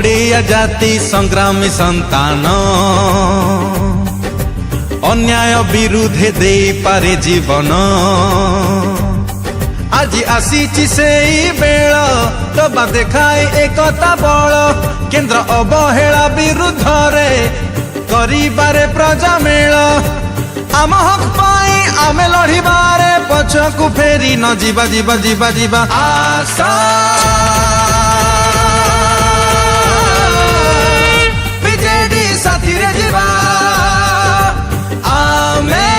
ओडिया जाति संग्रामी संतान अन्याय विरुद्धे दे पारे जीवन आज आसीची सेई बेळ दबा देखाए एकता बल केंद्र अवहेला विरुद्ध रे करिबारे प्रजा मेल आम हक पाई आमे लड़िबारे पछकु फेरी न जीवा जीवा जीवा जीवा आशा बीजेडी साथी रे जीवा आमे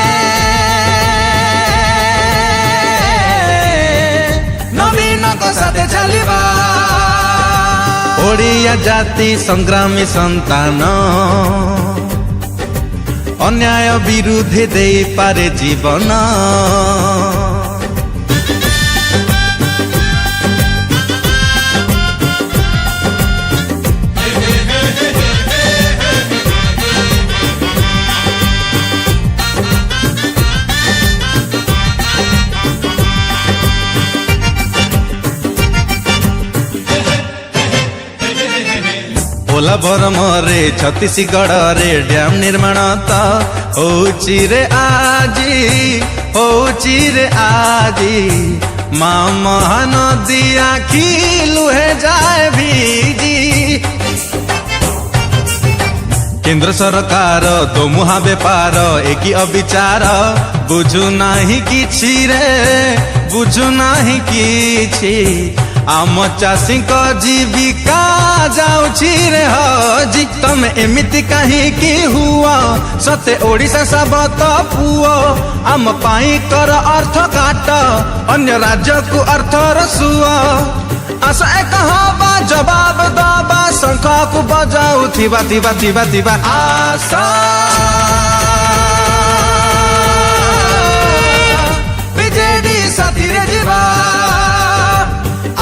नवीन को साथे चलिबा ओडिया जाति संग्रामी संतान अन्याय विरुद्धे दे पारे जीवन भोला बरमरे छत्तीसगढ़ रे डैम निर्माण तो होची रे आजी माँ महानदी आखी लुहे जाए भीजी केंद्र सरकार दो मुहा बेपार एक अविचार बुझु नाही किछि रे बुझु नाही किछि आम चाषी को जीविका जाउछि रे हजी तमे एमिति कहीं की हुआ सते ओडिशा सबत पुओ आम पाई कर अर्थ काट अन्य राज्य को अर्थ रसुआ आशा एक हवा जवाब दबा शंख को बजाऊ थिबा थिबा थिबा थिबा आशा बीजेडी साथी रे जीवा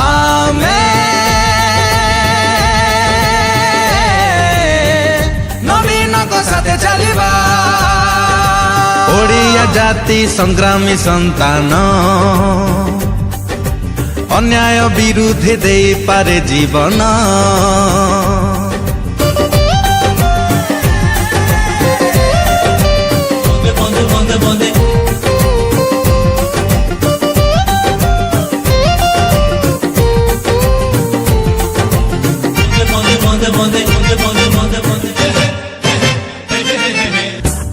आमे नवीन को साथे चलिबा ओडिया जाति संग्रामी संतान अन्याय विरुद्धे दे पारे जीवन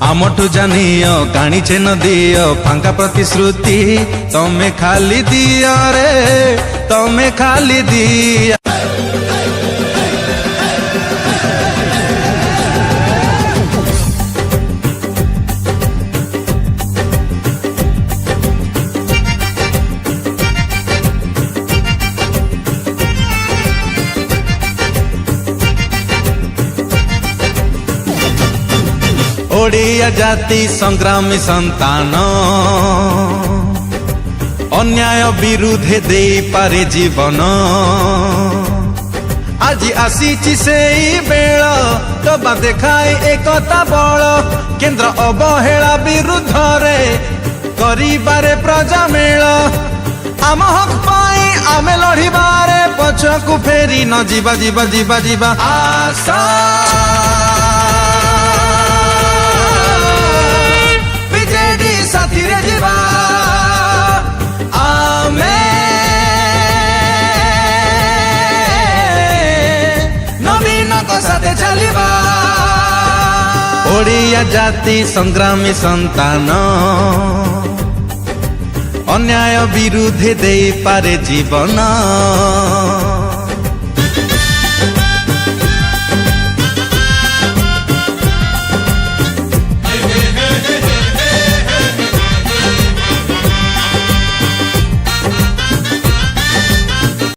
आमठू जानियो काणी छे न दियो फांका प्रतिश्रुति तमे खाली दिया रे तमे खाली दिया ओडिया जाति संग्रामी संतान अन्याय विरुद्धे दे पारे जीवन आज आसीची सेई बेळ दबा देखाए एकता बल केंद्र अवहेला विरुद्ध रे करिबारे प्रजा मेल आम हक पाई आमे लड़िबारे पछकु फेरी न जीवा जीवा जीवा जीवा आशा साथी रे जीवा आमे नवीन को साथे चलिबा ओडिया जाति संग्रामी संतान अन्याय विरुद्धे दे पारे जीवन।